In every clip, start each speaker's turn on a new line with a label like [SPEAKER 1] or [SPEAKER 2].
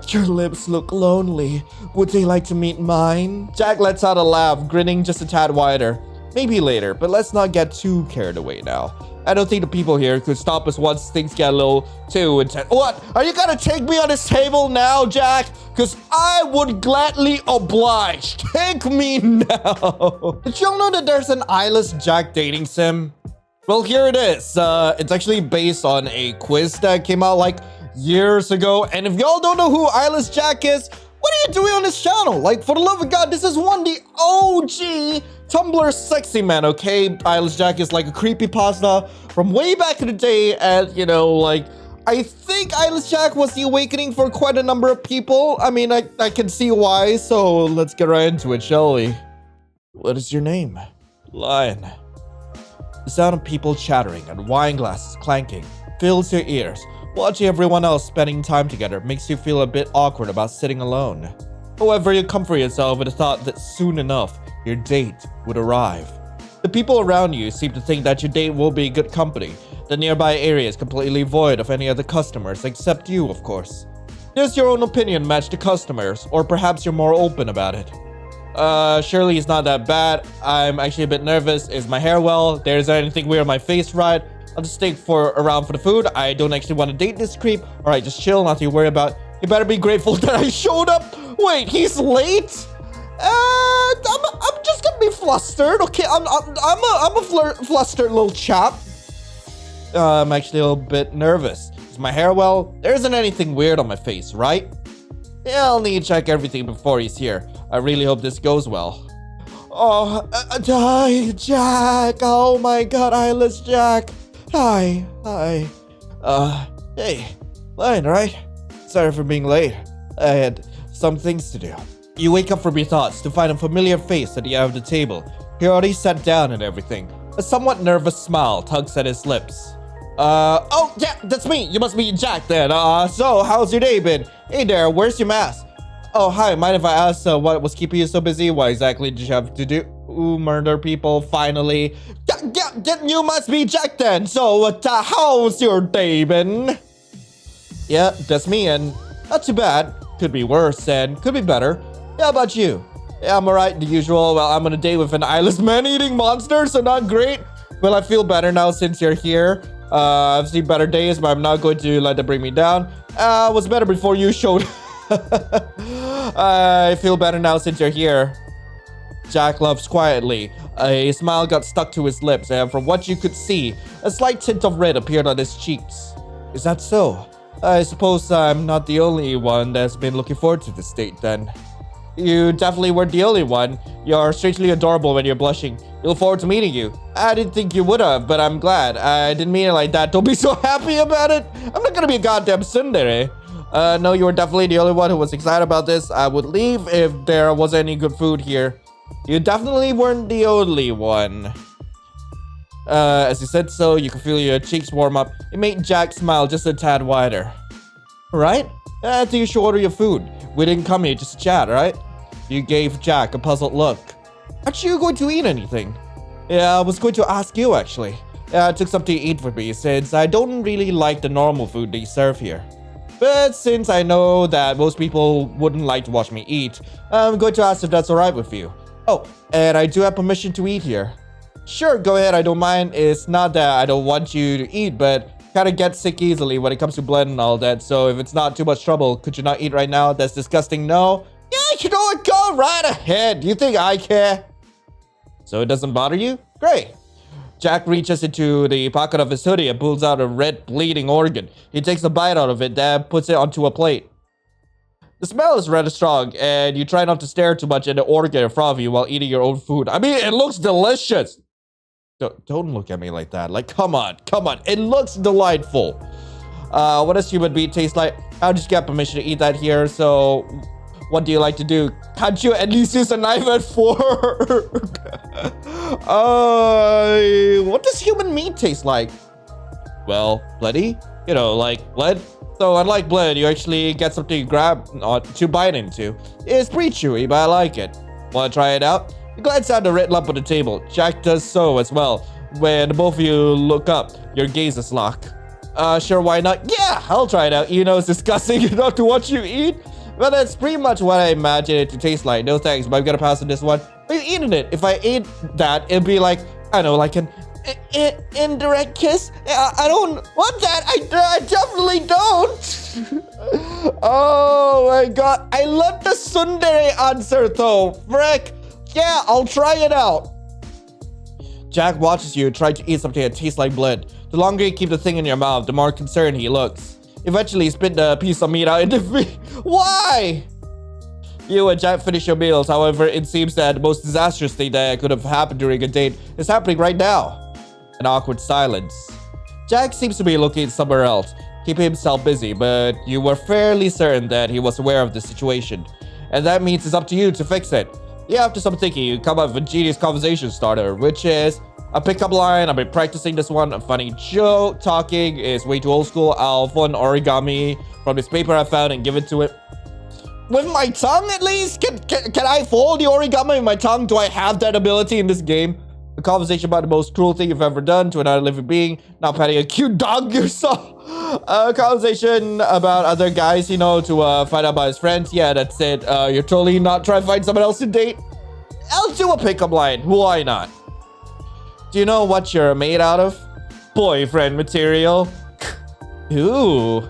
[SPEAKER 1] Your lips look lonely. Would they like to meet mine? Jack lets out a laugh, grinning just a tad wider. Maybe later, but let's not get too carried away now. I don't think the people here could stop us once things get a little too intense. What? Are you gonna take me on this table now, Jack? Because I would gladly oblige. Take me now. Did y'all know that there's an Eyeless Jack dating sim? Well, here it is. It's actually based on a quiz that came out like years ago. And if y'all don't know who Eyeless Jack is, what are you doing on this channel? Like, for the love of God, this is the OG Tumblr sexy man, okay? Eyeless Jack is like a creepypasta from way back in the day. And, you know, like, I think Eyeless Jack was the awakening for quite a number of people. I mean, I can see why. So let's get right into it, shall we? What is your name? Lion. The sound of people chattering and wine glasses clanking fills your ears. Watching everyone else spending time together makes you feel a bit awkward about sitting alone. However, you comfort yourself with the thought that soon enough, your date would arrive. The people around you seem to think that your date will be good company. The nearby area is completely void of any other customers except you, of course. Does your own opinion match the customers, or perhaps you're more open about it? Surely it's not that bad. I'm actually a bit nervous. Is my hair well? There's anything weird on my face, right? I'll just stay around for the food. I don't actually want to date this creep. All right, just chill, nothing to worry about. You better be grateful that I showed up. Wait, he's late? I'm just gonna be flustered. Okay, I'm a flustered little chap. I'm actually a little bit nervous. Is my hair well? There isn't anything weird on my face, right? Yeah, I'll need to check everything before he's here. I really hope this goes well. Oh, hi, Jack. Oh my God, Eyeless Jack. Hi. Hey, Lion, right? Sorry for being late. I had some things to do. You wake up from your thoughts to find a familiar face at the end of the table. He already sat down and everything. A somewhat nervous smile tugs at his lips. Oh, yeah, that's me. You must be Jack then. So, how's your day been? Hey there, where's your mask? Oh, hi, mind if I ask what was keeping you so busy? What exactly did you have to do? Ooh, murder people, finally. Yeah, you must be Jack then. So, how's your day been? Yeah, that's me, and not too bad. Could be worse, and could be better. Yeah, how about you? Yeah, I'm alright, the usual. Well, I'm on a date with an eyeless man-eating monster, so not great. Well, I feel better now since you're here. I've seen better days, but I'm not going to let that bring me down. Was better before you showed. I feel better now since you're here. Jack laughs quietly. A smile got stuck to his lips, and from what you could see, a slight tint of red appeared on his cheeks. Is that so? I suppose I'm not the only one that's been looking forward to this date then. You definitely weren't the only one. You're strangely adorable when you're blushing. You look forward to meeting you. I didn't think you would have, but I'm glad. I didn't mean it like that. Don't be so happy about it. I'm not gonna be a goddamn tsundere. No, you were definitely the only one who was excited about this. I would leave if there was any good food here. You definitely weren't the only one. As you said so, you could feel your cheeks warm up. It made Jack smile just a tad wider. Right? I think you should order your food. We didn't come here just to chat, right? You gave Jack a puzzled look. Aren't you going to eat anything? Yeah, I was going to ask you actually. I took something to eat with me since I don't really like the normal food they serve here. But since I know that most people wouldn't like to watch me eat, I'm going to ask if that's alright with you. Oh, and I do have permission to eat here. Sure, go ahead, I don't mind. It's not that I don't want you to eat, but kind of get sick easily when it comes to blood and all that. So if it's not too much trouble, could you not eat right now? That's disgusting, no? Yeah, you know what, go right ahead. Do you think I care? So it doesn't bother you? Great. Jack reaches into the pocket of his hoodie and pulls out a red bleeding organ. He takes a bite out of it, then puts it onto a plate. The smell is rather strong, and you try not to stare too much at the organ in front of you while eating your own food. I mean, it looks delicious. Don't look at me like that. Like, come on. It looks delightful. What does human meat taste like? I'll just get permission to eat that here, so what do you like to do? Can't you at least use a knife and fork? What does human meat taste like? Well, bloody. You know, like blood. So unlike blood, you actually get something to grab to bite into. It's pretty chewy, but I like it. Wanna try it out? You glance at the red lump on the table. Jack does so as well. When both of you look up, your gaze is locked. Sure, why not? Yeah, I'll try it out. You know it's disgusting enough to watch you eat. Well, that's pretty much what I imagine it to taste like. No thanks, but I'm gonna pass on this one. We've eaten it. If I ate that, it'd be like, I don't know, like an indirect kiss. I don't want that. I definitely don't. Oh my god. I love the tsundere answer though. Frick. Yeah, I'll try it out. Jack watches you try to eat something that tastes like blood. The longer you keep the thing in your mouth, the more concerned he looks. Eventually, he spit the piece of meat out into feet. Why? You and Jack finish your meals. However, it seems that the most disastrous thing that could have happened during a date is happening right now. An awkward silence. Jack seems to be looking somewhere else, keeping himself busy, but you were fairly certain that he was aware of the situation. And that means it's up to you to fix it. Yeah, after some thinking, you come up with a genius conversation starter, which is a pickup line. I've been practicing this one. A funny joke. Talking is way too old school. I'll find origami from this paper I found and give it to it. With my tongue, at least? Can I fold the origami with my tongue? Do I have that ability in this game? A conversation about the most cruel thing you've ever done to another living being. Not petting a cute dog you saw. A conversation about other guys, you know, to find out about his friends. Yeah, that's it. You're totally not trying to find someone else to date. I'll do a pickup line. Why not? Do you know what you're made out of? Boyfriend material. Ooh.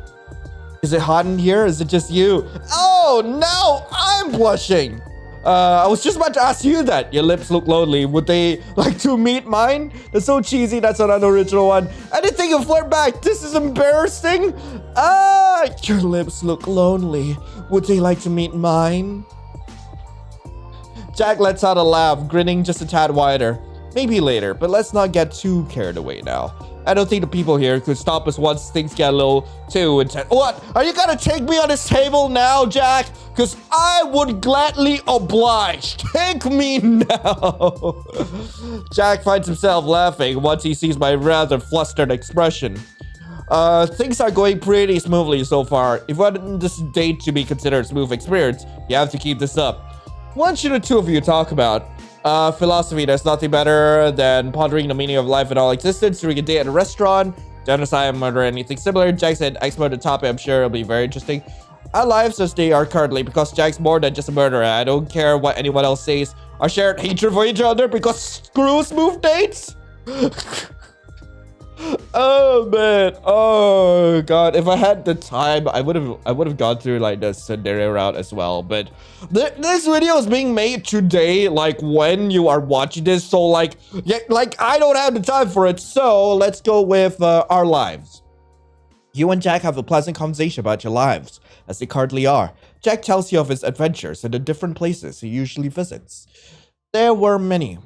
[SPEAKER 1] Is it hot in here? Is it just you? Oh, no! I'm blushing! I was just about to ask you that. Your lips look lonely. Would they like to meet mine? That's so cheesy. That's an unoriginal one. I didn't think you'd flirt back. This is embarrassing. Your lips look lonely. Would they like to meet mine? Jack lets out a laugh, grinning just a tad wider. Maybe later, but let's not get too carried away now. I don't think the people here could stop us once things get a little too intense. What? Are you gonna take me on this table now, Jack? Because I would gladly oblige. Take me now. Jack finds himself laughing once he sees my rather flustered expression. Things are going pretty smoothly so far. If you want this date to be considered a smooth experience, you have to keep this up. What should the two of you talk about? Philosophy. There's nothing better than pondering the meaning of life and all existence during a day at a restaurant. Genocide, murder, anything similar. Jack said, explore the topic. I'm sure it'll be very interesting. Our lives as they are currently, because Jack's more than just a murderer. I don't care what anyone else says. Our shared hatred for each other because screw smooth dates. Oh man, oh god, if I had the time I would have gone through like the tsundere route as well, but this video is being made today, like when you are watching this, so like yeah, like I don't have the time for it, so let's go with our lives. You and Jack have a pleasant conversation about your lives, as they currently are. Jack tells you of his adventures and the different places he usually visits. There were many,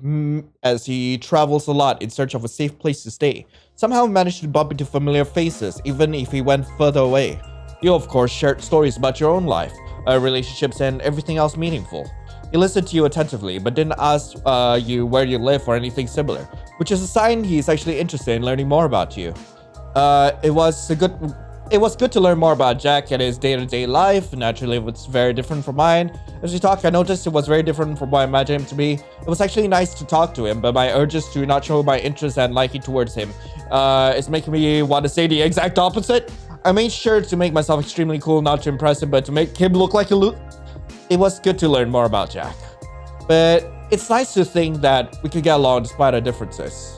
[SPEAKER 1] as he travels a lot in search of a safe place to stay. Somehow managed to bump into familiar faces, even if he went further away. You, of course, shared stories about your own life, relationships, and everything else meaningful. He listened to you attentively, but didn't ask you where you live or anything similar, which is a sign he's actually interested in learning more about you. It was good to learn more about Jack and his day-to-day life. Naturally, it was very different from mine. As we talked, I noticed it was very different from what I imagined him to be. It was actually nice to talk to him, but my urges to not show my interest and liking towards him is making me want to say the exact opposite. I made sure to make myself extremely cool, not to impress him, but to make him look like a loot. It was good to learn more about Jack. But it's nice to think that we could get along despite our differences.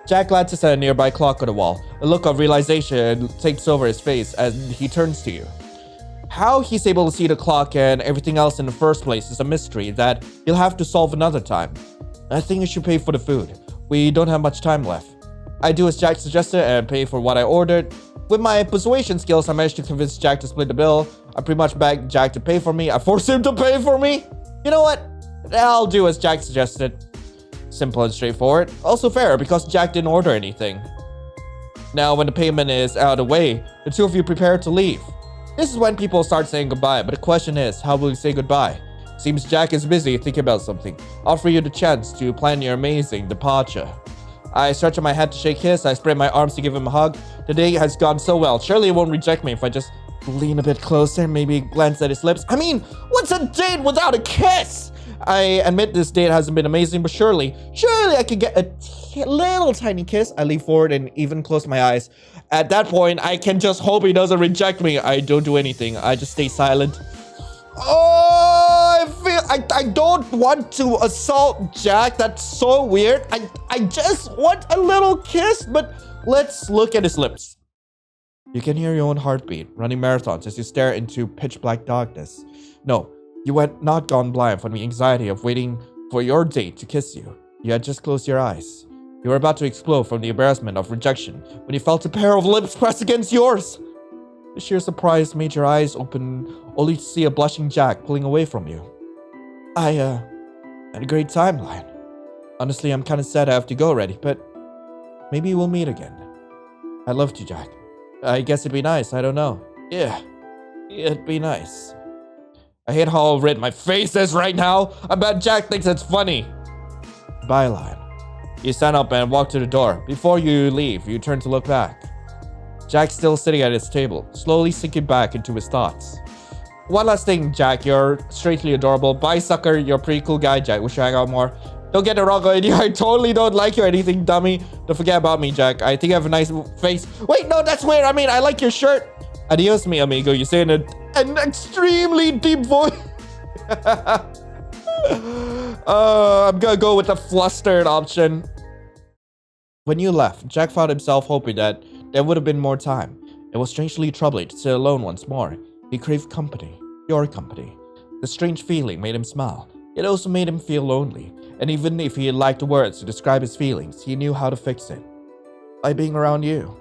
[SPEAKER 1] Jack glances at a nearby clock on the wall. A look of realization takes over his face as he turns to you. How he's able to see the clock and everything else in the first place is a mystery that he'll have to solve another time. I think I should pay for the food. We don't have much time left. I do as Jack suggested and pay for what I ordered. With my persuasion skills, I managed to convince Jack to split the bill. I pretty much begged Jack to pay for me. I forced him to pay for me. You know what? I'll do as Jack suggested. Simple and straightforward. Also fair, because Jack didn't order anything. Now, when the payment is out of the way, the two of you prepare to leave. This is when people start saying goodbye, but the question is, how will you say goodbye? Seems Jack is busy thinking about something. Offer you the chance to plan your amazing departure. I stretch out my hand to shake his. I spread my arms to give him a hug. The day has gone so well. Surely he won't reject me if I just lean a bit closer, maybe glance at his lips. I mean, what's a date without a kiss? I admit this date hasn't been amazing, but surely I could get a little tiny kiss. I lean forward and even close my eyes. At that point, I can just hope he doesn't reject me. I don't do anything. I just stay silent. Oh, I don't want to assault Jack. That's so weird. I just want a little kiss, but let's look at his lips. You can hear your own heartbeat, running marathons as you stare into pitch black darkness. No, you had not gone blind from the anxiety of waiting for your date to kiss you. You had just closed your eyes. You were about to explode from the embarrassment of rejection when you felt a pair of lips press against yours. The sheer surprise made your eyes open only to see a blushing Jack pulling away from you. I had a great time, Lion. Honestly, I'm kind of sad I have to go already, but maybe we'll meet again. I loved you, Jack. I guess it'd be nice, I don't know. Yeah, it'd be nice. I hate how red my face is right now. I bet Jack thinks it's funny. Bye, Lion. You stand up and walk to the door. Before you leave, you turn to look back. Jack's still sitting at his table, slowly sinking back into his thoughts. One last thing, Jack. You're strangely adorable. Bye, sucker. You're a pretty cool guy, Jack. Wish you hang out more. Don't get the wrong idea. I totally don't like you or anything, dummy. Don't forget about me, Jack. I think I have a nice face. Wait, no, that's weird. I mean, I like your shirt. Adios, mi amigo. You say in an extremely deep voice. I'm gonna go with the flustered option. When you left, Jack found himself hoping that there would have been more time. It was strangely troubling to sit alone once more. He craved company, your company. The strange feeling made him smile. It also made him feel lonely, and even if he lacked the words to describe his feelings, he knew how to fix it. By being around you.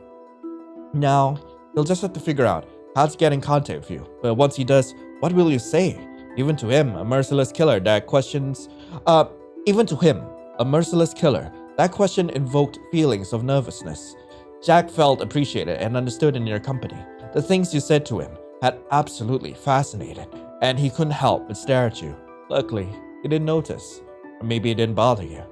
[SPEAKER 1] Now, he'll just have to figure out how to get in contact with you. But once he does, what will you say? Even to him, a merciless killer, that question invoked feelings of nervousness. Jack felt appreciated and understood in your company. The things you said to him had absolutely fascinated, and he couldn't help but stare at you. Luckily, he didn't notice, or maybe it didn't bother you.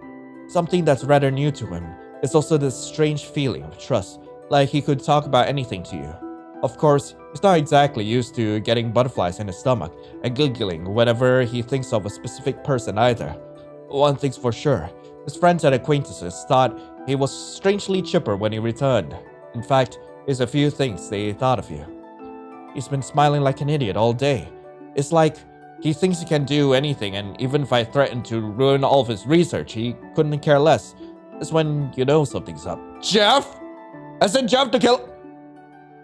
[SPEAKER 1] Something that's rather new to him is also this strange feeling of trust, like he could talk about anything to you. Of course, he's not exactly used to getting butterflies in his stomach and giggling whenever he thinks of a specific person either. One thing's for sure, his friends and acquaintances thought he was strangely chipper when he returned. In fact, there's a few things they thought of you. He's been smiling like an idiot all day. It's like he thinks he can do anything, and even if I threatened to ruin all of his research, he couldn't care less. That's when you know something's up. Jeff? I said Jeff the Killer.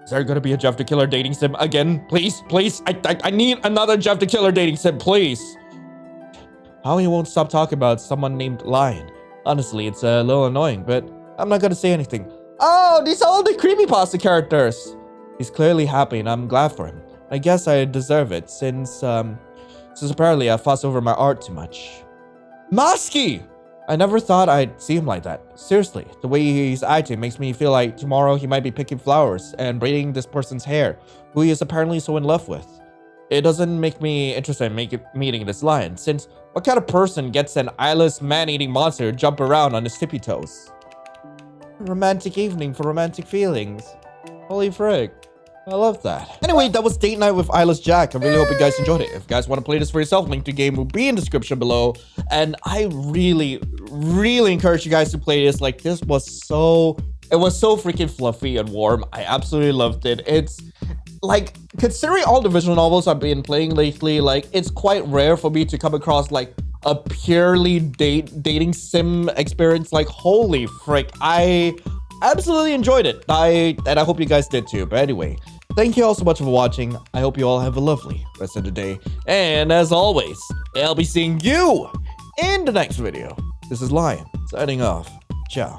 [SPEAKER 1] Is there gonna be a Jeff the Killer dating sim again? Please, please. I need another Jeff the Killer dating sim, please. How he won't stop talking about someone named Lion. Honestly, it's a little annoying, but I'm not gonna say anything. Oh, these are all the creepypasta characters. He's clearly happy, and I'm glad for him. I guess I deserve it, since apparently I fuss over my art too much. Masky! I never thought I'd see him like that. Seriously, the way he's acting makes me feel like tomorrow he might be picking flowers and braiding this person's hair, who he is apparently so in love with. It doesn't make me interested in meeting this lion, since what kind of person gets an eyeless man-eating monster to jump around on his tippy toes? Romantic evening for romantic feelings. Holy frick. I love that. Anyway, that was date night with Eyeless Jack. I really hope you guys enjoyed it. If you guys want to play this for yourself, link to the game will be in the description below. And I really encourage you guys to play this. Like, this was so freaking fluffy and warm. I absolutely loved it. It's like, considering all the visual novels I've been playing lately, like, it's quite rare for me to come across like a purely dating sim experience. Like, holy frick, I absolutely enjoyed it. And I hope you guys did too. But anyway, thank you all so much for watching. I hope you all have a lovely rest of the day. And as always, I'll be seeing you in the next video. This is Lion, signing off. Ciao.